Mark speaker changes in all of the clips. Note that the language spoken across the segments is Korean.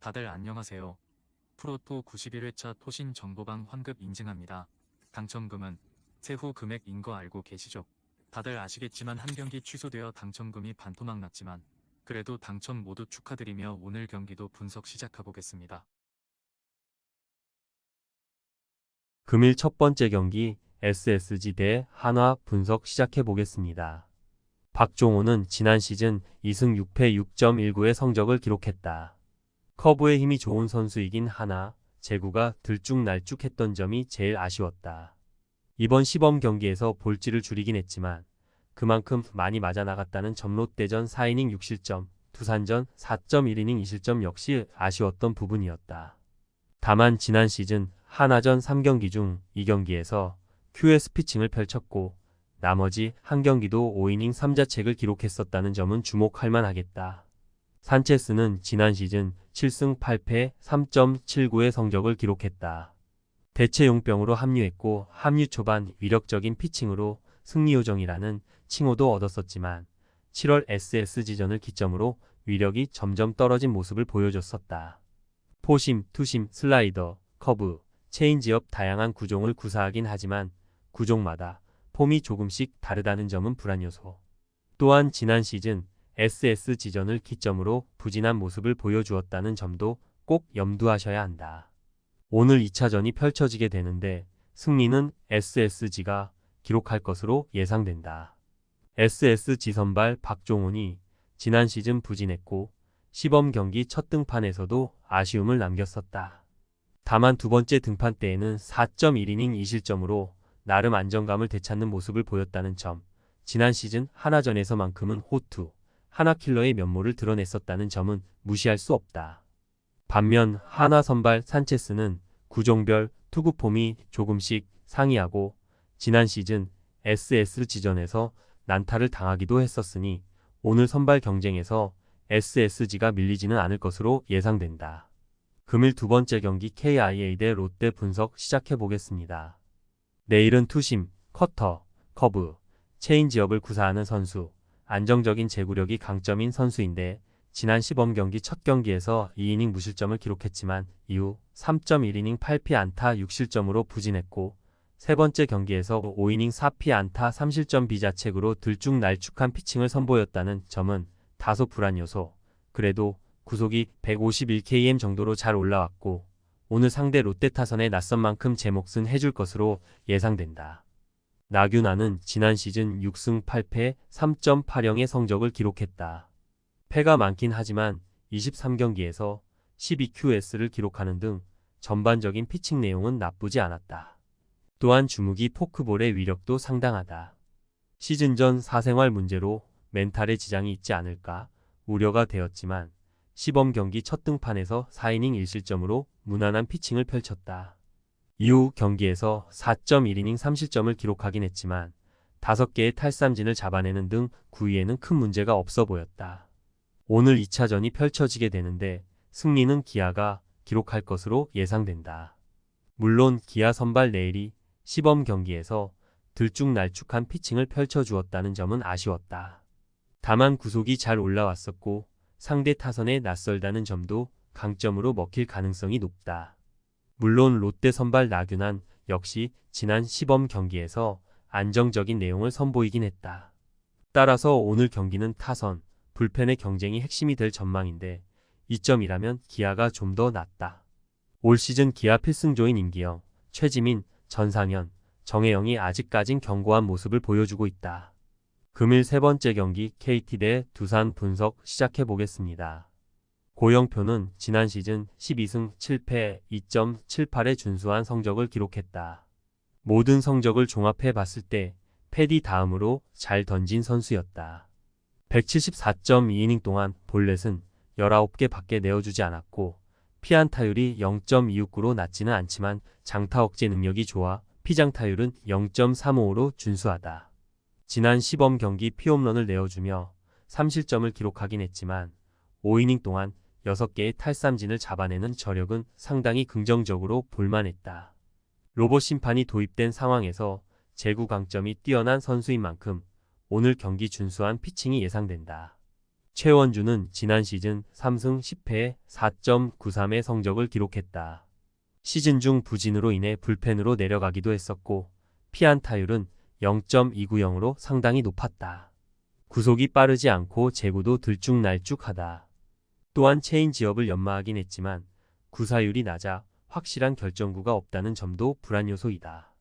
Speaker 1: 다들 안녕하세요. 프로토 91회차 토신 정보방 환급 인증합니다. 당첨금은 세후 금액인 거 알고 계시죠? 다들 아시겠지만 한 경기 취소되어 당첨금이 반토막 났지만 그래도 당첨 모두 축하드리며 오늘 경기도 분석 시작해보겠습니다.
Speaker 2: 금일 첫 번째 경기 SSG 대 한화 분석 시작해 보겠습니다. 박종호는 지난 시즌 2승 6패 6.19의 성적을 기록했다. 커브에 힘이 좋은 선수이긴 하나 제구가 들쭉날쭉했던 점이 제일 아쉬웠다. 이번 시범 경기에서 볼질을 줄이긴 했지만 그만큼 많이 맞아 나갔다는 점. 롯데전 4이닝 6실점, 두산전 4.1이닝 2실점 역시 아쉬웠던 부분이었다. 다만 지난 시즌 한화전 3경기 중 2경기에서 QS 피칭을 펼쳤고 나머지 한 경기도 5이닝 3자책을 기록했었다는 점은 주목할 만하겠다. 산체스는 지난 시즌 7승 8패 3.79의 성적을 기록했다. 대체 용병으로 합류했고 합류 초반 위력적인 피칭으로 승리 요정이라는 칭호도 얻었었지만 7월 SSG전을 기점으로 위력이 점점 떨어진 모습을 보여줬었다. 포심, 투심, 슬라이더, 커브, 체인지업 다양한 구종을 구사하긴 하지만 구종마다 폼이 조금씩 다르다는 점은 불안 요소. 또한 지난 시즌 SSG전을 기점으로 부진한 모습을 보여주었다는 점도 꼭 염두하셔야 한다. 오늘 2차전이 펼쳐지게 되는데 승리는 SSG가 기록할 것으로 예상된다. SSG 선발 박종훈이 지난 시즌 부진했고 시범 경기 첫 등판에서도 아쉬움을 남겼었다. 다만 두 번째 등판 때에는 4.1이닝 2실점으로 나름 안정감을 되찾는 모습을 보였다는 점, 지난 시즌 한화전에서만큼은 호투, 한화킬러의 면모를 드러냈었다는 점은 무시할 수 없다. 반면 한화 선발 산체스는 구종별 투구 폼이 조금씩 상이하고 지난 시즌 SSG전에서 난타를 당하기도 했었으니 오늘 선발 경쟁에서 SSG가 밀리지는 않을 것으로 예상된다. 금일 두 번째 경기 KIA 대 롯데 분석 시작해 보겠습니다. 내일은 투심, 커터, 커브, 체인지업을 구사하는 선수, 안정적인 제구력이 강점인 선수인데 지난 시범 경기 첫 경기에서 2이닝 무실점을 기록했지만 이후 3.1이닝 8피 안타 6실점으로 부진했고 세 번째 경기에서 5이닝 4피 안타 3실점 비자책으로 들쭉날쭉한 피칭을 선보였다는 점은 다소 불안 요소. 그래도 구속이 151km 정도로 잘 올라왔고 오늘 상대 롯데 타선에 낯선 만큼 제 몫은 해줄 것으로 예상된다. 나균아는 지난 시즌 6승 8패 3.80의 성적을 기록했다. 패가 많긴 하지만 23경기에서 12QS를 기록하는 등 전반적인 피칭 내용은 나쁘지 않았다. 또한 주무기 포크볼의 위력도 상당하다. 시즌 전 사생활 문제로 멘탈에 지장이 있지 않을까 우려가 되었지만 시범 경기 첫 등판에서 4이닝 1실점으로 무난한 피칭을 펼쳤다. 이후 경기에서 4.1이닝 3실점을 기록하긴 했지만 5개의 탈삼진을 잡아내는 등 구위에는 큰 문제가 없어 보였다. 오늘 2차전이 펼쳐지게 되는데 승리는 기아가 기록할 것으로 예상된다. 물론 기아 선발 내일이 시범 경기에서 들쭉날쭉한 피칭을 펼쳐주었다는 점은 아쉬웠다. 다만 구속이 잘 올라왔었고 상대 타선에 낯설다는 점도 강점으로 먹힐 가능성이 높다. 물론 롯데 선발 나균안 역시 지난 시범 경기에서 안정적인 내용을 선보이긴 했다. 따라서 오늘 경기는 타선, 불펜의 경쟁이 핵심이 될 전망인데 이점이라면 기아가 좀 더 낫다. 올 시즌 기아 필승조인 임기영, 최지민, 전상현, 정혜영이 아직까진 견고한 모습을 보여주고 있다. 금일 세 번째 경기 KT 대 두산 분석 시작해 보겠습니다. 고영표는 지난 시즌 12승 7패 2.78의 준수한 성적을 기록했다. 모든 성적을 종합해 봤을 때 패디 다음으로 잘 던진 선수였다. 174.2이닝 동안 볼넷은 19개 밖에 내어주지 않았고 피안타율이 0.269로 낮지는 않지만 장타 억제 능력이 좋아 피장타율은 0.355로 준수하다. 지난 시범 경기 피홈런을 내어주며 3실점을 기록하긴 했지만 5이닝 동안 6개의 탈삼진을 잡아내는 저력은 상당히 긍정적으로 볼만했다. 로봇 심판이 도입된 상황에서 제구 강점이 뛰어난 선수인 만큼 오늘 경기 준수한 피칭이 예상된다. 최원주는 지난 시즌 3승 10패 4.93의 성적을 기록했다. 시즌 중 부진으로 인해 불펜으로 내려가기도 했었고 피안타율은 0.290으로 상당히 높았다. 구속이 빠르지 않고 제구도 들쭉날쭉하다. 또한 체인지업을 연마하긴 했지만 구사율이 낮아 확실한 결정구가 없다는 점도 불안 요소이다.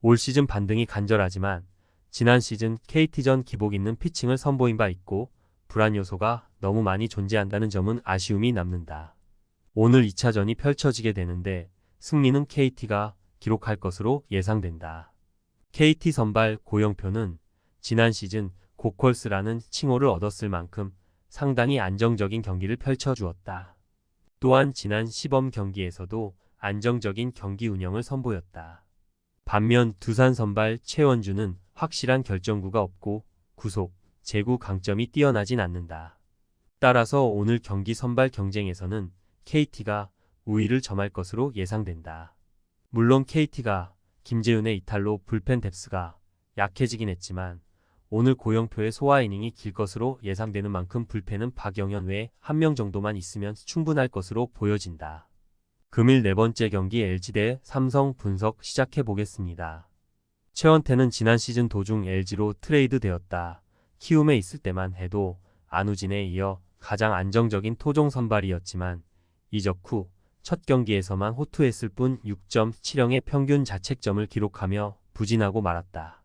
Speaker 2: 올 시즌 반등이 간절하지만 지난 시즌 KT전 기복 있는 피칭을 선보인 바 있고 불안 요소가 너무 많이 존재한다는 점은 아쉬움이 남는다. 오늘 2차전이 펼쳐지게 되는데 승리는 KT가 기록할 것으로 예상된다. KT 선발 고영표는 지난 시즌 고콜스라는 칭호를 얻었을 만큼 상당히 안정적인 경기를 펼쳐주었다. 또한 지난 시범 경기에서도 안정적인 경기 운영을 선보였다. 반면 두산 선발 최원주는 확실한 결정구가 없고 구속, 제구 강점이 뛰어나진 않는다. 따라서 오늘 경기 선발 경쟁에서는 KT가 우위를 점할 것으로 예상된다. 물론 KT가 김재윤의 이탈로 불펜 뎁스가 약해지긴 했지만 오늘 고영표의 소화 이닝이 길 것으로 예상되는 만큼 불펜은 박영현 외에 한 명 정도만 있으면 충분할 것으로 보여진다. 금일 네 번째 경기 LG 대 삼성 분석 시작해 보겠습니다. 최원태는 지난 시즌 도중 LG로 트레이드 되었다. 키움에 있을 때만 해도 안우진에 이어 가장 안정적인 토종 선발이었지만 이적 후 첫 경기에서만 호투했을 뿐 6.70의 평균 자책점을 기록하며 부진하고 말았다.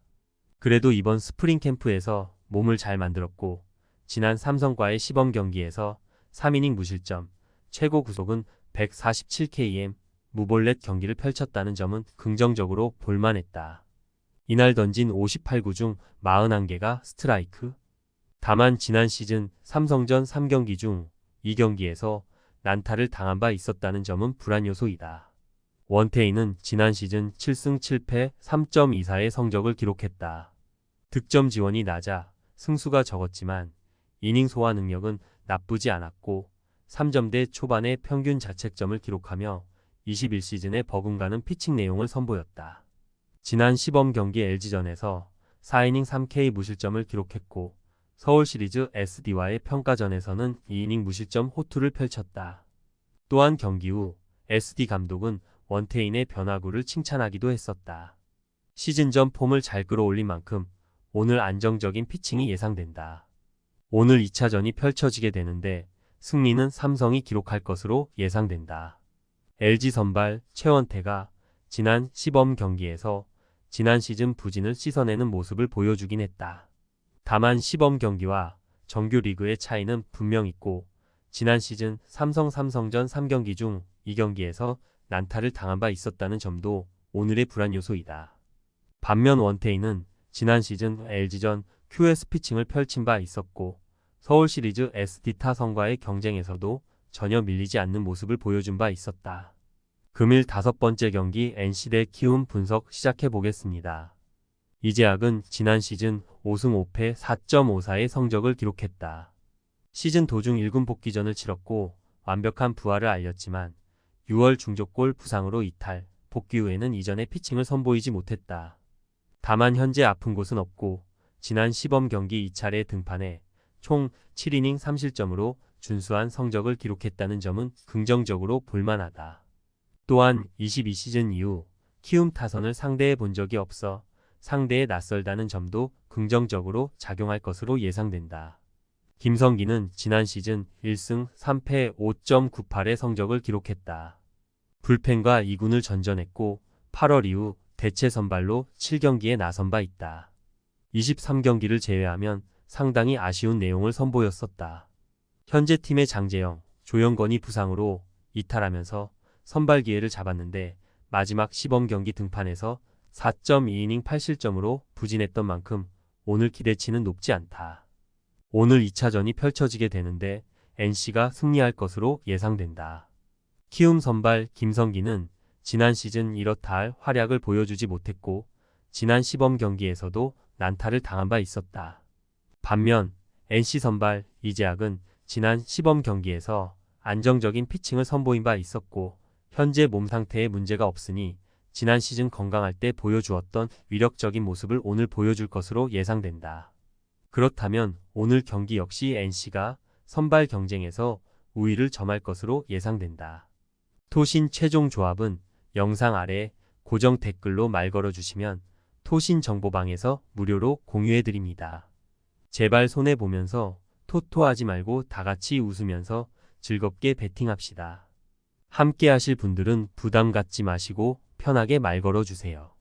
Speaker 2: 그래도 이번 스프링 캠프에서 몸을 잘 만들었고 지난 삼성과의 시범 경기에서 3이닝 무실점, 최고 구속은 147km, 무볼넷 경기를 펼쳤다는 점은 긍정적으로 볼만했다. 이날 던진 58구 중 41개가 스트라이크. 다만 지난 시즌 삼성전 3경기 중 2경기에서 난타를 당한 바 있었다는 점은 불안 요소이다. 원태인은 지난 시즌 7승 7패 3.24의 성적을 기록했다. 득점 지원이 낮아 승수가 적었지만 이닝 소화 능력은 나쁘지 않았고 3점대 초반의 평균 자책점을 기록하며 21시즌에 버금가는 피칭 내용을 선보였다. 지난 시범 경기 LG전에서 4이닝 3K 무실점을 기록했고 서울 시리즈 SD와의 평가전에서는 2이닝 무실점 호투를 펼쳤다. 또한 경기 후 SD 감독은 원태인의 변화구를 칭찬하기도 했었다. 시즌 전 폼을 잘 끌어올린 만큼 오늘 안정적인 피칭이 예상된다. 오늘 2차전이 펼쳐지게 되는데 승리는 삼성이 기록할 것으로 예상된다. LG 선발 최원태가 지난 시범 경기에서 지난 시즌 부진을 씻어내는 모습을 보여주긴 했다. 다만 시범 경기와 정규 리그의 차이는 분명 있고 지난 시즌 삼성전 3경기 중 2경기에서 난타를 당한 바 있었다는 점도 오늘의 불안 요소이다. 반면 원태인은 지난 시즌 LG전 QS 피칭을 펼친 바 있었고 서울 시리즈 SD 타선과의 경쟁에서도 전혀 밀리지 않는 모습을 보여준 바 있었다. 금일 5번째 경기 NC 대 키움 분석 시작해 보겠습니다. 이재학은 지난 시즌 5승 5패 4.54의 성적을 기록했다. 시즌 도중 1군 복귀전을 치렀고 완벽한 부활을 알렸지만 6월 중족골 부상으로 이탈, 복귀 후에는 이전의 피칭을 선보이지 못했다. 다만 현재 아픈 곳은 없고 지난 시범 경기 2차례 등판해 총 7이닝 3실점으로 준수한 성적을 기록했다는 점은 긍정적으로 볼만하다. 또한 22시즌 이후 키움 타선을 상대해 본 적이 없어 상대에 낯설다는 점도 긍정적으로 작용할 것으로 예상된다. 김성기는 지난 시즌 1승 3패 5.98의 성적을 기록했다. 불펜과 2군을 전전했고 8월 이후 대체 선발로 7경기에 나선 바 있다. 23경기를 제외하면 상당히 아쉬운 내용을 선보였었다. 현재 팀의 장재영, 조영건이 부상으로 이탈하면서 선발 기회를 잡았는데 마지막 시범 경기 등판에서 4.2이닝 8실점으로 부진했던 만큼 오늘 기대치는 높지 않다. 오늘 2차전이 펼쳐지게 되는데 NC가 승리할 것으로 예상된다. 키움 선발 김성기는 지난 시즌 이렇다 할 활약을 보여주지 못했고 지난 시범 경기에서도 난타를 당한 바 있었다. 반면 NC 선발 이재학은 지난 시범 경기에서 안정적인 피칭을 선보인 바 있었고 현재 몸 상태에 문제가 없으니 지난 시즌 건강할 때 보여주었던 위력적인 모습을 오늘 보여줄 것으로 예상된다. 그렇다면 오늘 경기 역시 NC가 선발 경쟁에서 우위를 점할 것으로 예상된다. 토신 최종 조합은 영상 아래 고정 댓글로 말 걸어주시면 토신 정보방에서 무료로 공유해드립니다. 제발 손해보면서 토토하지 말고 다같이 웃으면서 즐겁게 베팅합시다. 함께 하실 분들은 부담 갖지 마시고 편하게 말 걸어주세요.